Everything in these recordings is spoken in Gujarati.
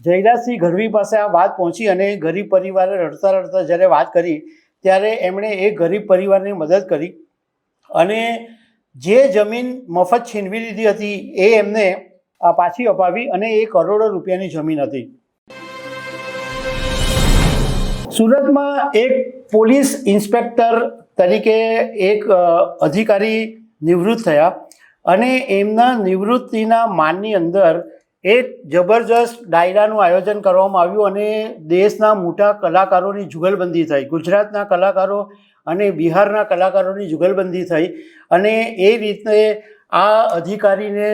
જયરાજસિંહ ગઢવી પાસે આ વાત પહોંચી અને ગરીબ પરિવારે રડતા રડતા જ્યારે વાત કરી ત્યારે એમણે એ ગરીબ પરિવારની મદદ કરી અને જે જમીન મફત છીનવી લીધી હતી એ એમને પાછી અપાવી અને એ કરોડો રૂપિયાની જમીન હતી. સુરતમાં એક પોલીસ ઇન્સ્પેક્ટર તરીકે એક અધિકારી નિવૃત્ત થયા અને એમના નિવૃત્તિના માનની અંદર એક જબરજસ્ત ડાયરાનું આયોજન કરવામાં આવ્યું અને દેશના મોટા કલાકારોની જુગલબંધી થઈ. ગુજરાતના કલાકારો અને બિહારના કલાકારોની જુગલબંધી થઈ અને એ રીતે આ અધિકારીને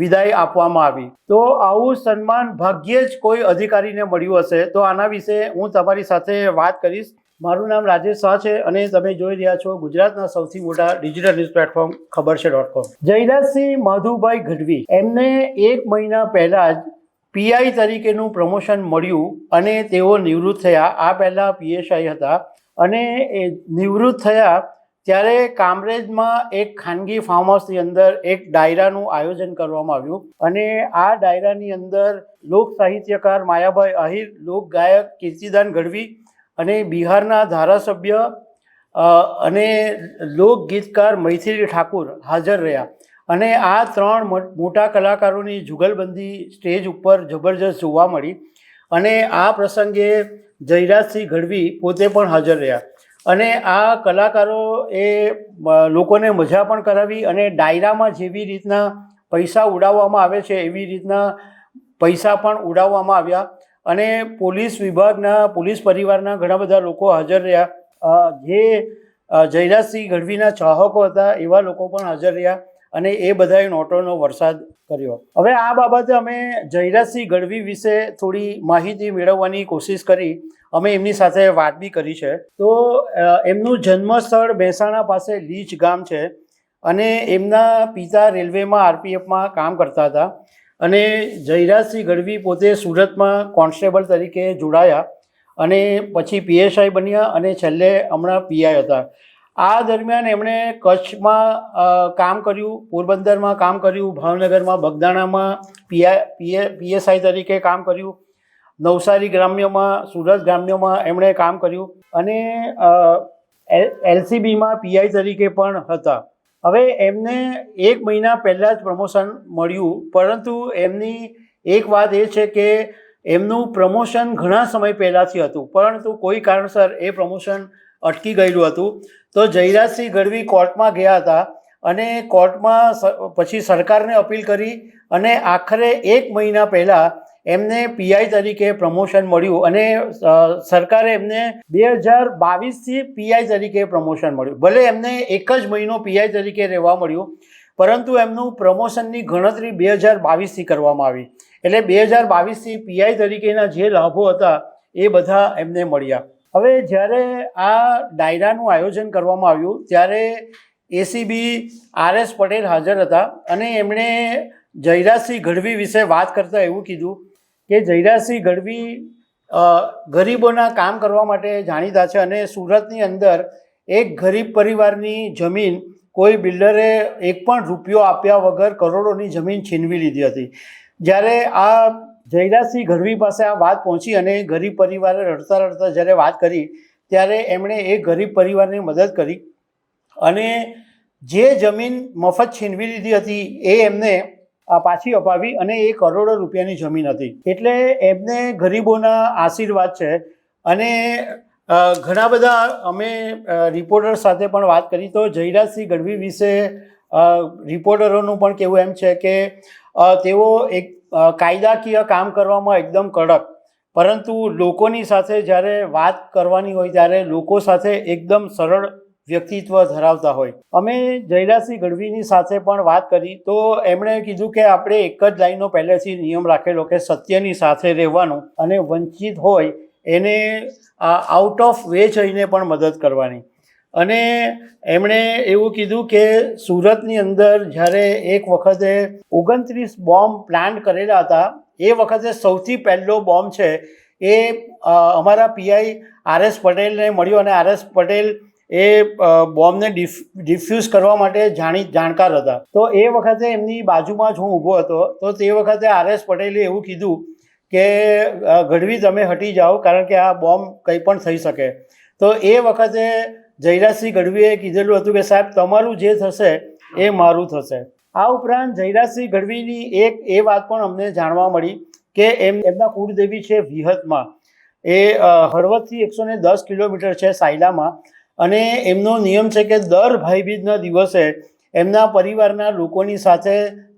વિદાય આપવામાં આવી. તો આવું સન્માન ભાગ્યે જ કોઈ અધિકારીને મળ્યું હશે. તો આના વિશે હું તમારી સાથે વાત કરીશ. મારું નામ રાજેશ શાહ છે અને તમે જોઈ રહ્યા છો ગુજરાતના સૌથી મોટા ડિજિટલ ન્યૂઝ પ્લેટફોર્મ ખબરછે.com. જયરાજસિંહ માધુભાઈ ગઢવી એમને 1 મહિના પહેલાં જ પીઆઈ તરીકેનું પ્રમોશન મળ્યું અને તેઓ નિવૃત્ત થયા. આ પહેલાં પીએસઆઈ હતા અને એ નિવૃત્ત થયા ત્યારે કામરેજમાં એક ખાનગી ફાર્મ હાઉસની અંદર એક ડાયરાનું આયોજન કરવામાં આવ્યું અને આ ડાયરાની અંદર લોક સાહિત્યકાર માયાભાઈ આહિર, લોક ગાયક કીર્તિદાન ગઢવી અને બિહારના ધારાસભ્ય અને લોકગીતકાર મૈથિલી ઠાકુર હાજર રહ્યા અને આ 3 મોટા કલાકારોની જુગલબંધી સ્ટેજ ઉપર જબરજસ્ત જોવા મળી અને આ પ્રસંગે જયરાજસિંહ ગઢવી પોતે પણ હાજર રહ્યા અને આ કલાકારો એ લોકોને મજા પણ કરાવી અને ડાયરામાં જેવી રીતના પૈસા ઉડાવવામાં આવે છે એવી રીતના પૈસા પણ ઉડાવવામાં આવ્યા અને પોલીસ વિભાગના પોલીસ પરિવારના ઘણા બધા લોકો હાજર રહ્યા. જે જયરાજસિંહ ગઢવીના ચાહકો હતા એવા લોકો પણ હાજર રહ્યા અને એ બધાએ નોટોનો વરસાદ કર્યો. હવે આ બાબતે અમે જયરાજસિંહ ગઢવી વિશે થોડી માહિતી મેળવવાની કોશિશ કરી. અમે એમની સાથે વાત બી કરી છે. તો એમનું જન્મસ્થળ મહેસાણા પાસે લીચ ગામ છે અને એમના પિતા રેલવેમાં આરપીએફમાં કામ કરતા હતા અને જયરાજસિંહ ગઢવી પોતે સુરતમાં કોન્સ્ટેબલ તરીકે જોડાયા અને પછી પીએસઆઈ બન્યા અને છેલ્લે હમણાં પીઆઈ હતા. આ દરમિયાન એમણે કચ્છમાં કામ કર્યું, પોરબંદરમાં કામ કર્યું, ભાવનગરમાં બગદાણામાં પીએસઆઈ તરીકે કામ કર્યું, નવસારી ગ્રામ્યમાં, સુરત ગ્રામ્યમાં એમણે કામ કર્યું અને એલસીબીમાં પીઆઈ તરીકે પણ હતા. હવે એમને 1 મહિના પહેલાં જ પ્રમોશન મળ્યું પરંતુ એમની એક વાત એ છે કે એમનું પ્રમોશન ઘણા સમય પહેલાંથી હતું પરંતુ કોઈ કારણસર એ પ્રમોશન અટકી ગયેલું હતું. તો જયરાજસિંહ ગઢવી કોર્ટમાં ગયા હતા અને કોર્ટમાં પછી સરકારને અપીલ કરી અને આખરે 1 મહિના પહેલાં એમને પીઆઈ તરીકે પ્રમોશન મળ્યું અને સરકારે એમને 2022થી પીઆઈ તરીકે પ્રમોશન મળ્યું. ભલે એમને 1 જ મહિનો પીઆઈ તરીકે રહેવા મળ્યું પરંતુ એમનું પ્રમોશનની ગણતરી 2022થી કરવામાં આવી એટલે 2022થી પીઆઈ તરીકેના જે લાભો હતા એ બધા એમને મળ્યા. હવે જ્યારે આ ડાયરાનું આયોજન કરવામાં આવ્યું ત્યારે એસીબી આર.એસ. પટેલ હાજર હતા અને એમણે જયરાજસિંહ ગઢવી વિશે વાત કરતાં એવું કીધું કે જયરાજસિંહ ગઢવી ગરીબોના કામ કરવા માટે જાણીતા છે અને સુરતની અંદર એક ગરીબ પરિવારની જમીન કોઈ બિલ્ડરે 1 પણ રૂપિયો આપ્યા વગર કરોડોની જમીન છીનવી લીધી હતી. જ્યારે આ જયરાજસિંહ ગઢવી પાસે આ વાત પહોંચી અને ગરીબ પરિવારે રડતા રડતા જ્યારે વાત કરી ત્યારે એમણે એ ગરીબ પરિવારની મદદ કરી અને જે જમીન મફત છીનવી લીધી હતી એ એમને પાછી અપાવી અને એ કરોડો રૂપિયાની જમીન હતી. એટલે એમને ગરીબોના આશીર્વાદ છે અને ઘણા બધા અમે રિપોર્ટર સાથે પણ વાત કરી તો જયરાજસિંહ ગઢવી વિશે રિપોર્ટરોનું પણ કહેવું એમ છે કે તેઓ એક કાયદાકીય કામ કરવામાં એકદમ કડક પરંતુ લોકોની સાથે જ્યારે વાત કરવાની હોય ત્યારે લોકો સાથે એકદમ સરળ વ્યક્તિત્વ ધરાવતા હોય. અમે જયરાજસિંહ ગઢવીની સાથે પણ વાત કરી તો એમણે કીધું કે આપણે એક જ લાઈનનો પહેલેથી નિયમ રાખેલો કે સત્યની સાથે રહેવાનું અને વંચિત હોય એને આઉટ ઓફ વે જઈને પણ મદદ કરવાની. અને એમણે એવું કીધું કે સુરતની અંદર જ્યારે એક વખતે 29 બોમ્બ પ્લાન્ટ કરેલા હતા એ વખતે સૌથી પહેલો બોમ્બ છે એ અમારા પીઆઈ આર.એસ. પટેલને મળ્યો અને આર.એસ. પટેલ એ બોમ્બને ડિફ્યુઝ કરવા માટે જાણકાર હતા. તો એ વખતે એમની બાજુમાં જ હું ઊભો હતો તો તે વખતે આર.એસ. પટેલે એવું કીધું કે ગઢવી તમે હટી જાઓ, કારણ કે આ બોમ્બ કંઈ પણ થઈ શકે. તો એ વખતે જયરાજસિંહ ગઢવીએ કીધેલું હતું કે સાહેબ તમારું જે થશે એ મારું થશે. આ ઉપરાંત જયરાજસિંહ ગઢવીની એક એ વાત પણ અમને જાણવા મળી કે એમના કુળદેવી છે વિહતમાં, એ હળવદથી 110 કિલોમીટર છે સાયલામાં, અને એમનો નિયમ છે કે દર ભાઈબીજના દિવસે એમના પરિવારના લોકોની સાથે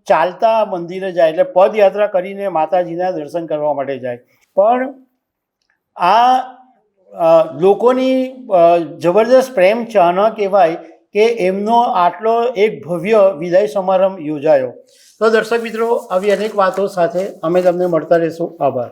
ચાલતા મંદિરે જાય, એટલે પદયાત્રા કરીને માતાજીના દર્શન કરવા માટે જાય. પણ આ લોકોની જબરદસ્ત પ્રેમ ચાહના કહેવાય કે એમનો આટલો એક ભવ્ય વિદાય સમારંભ યોજાયો. તો દર્શક મિત્રો, આવી અનેક વાતો સાથે અમે તમને મળતા રહીશું. આભાર.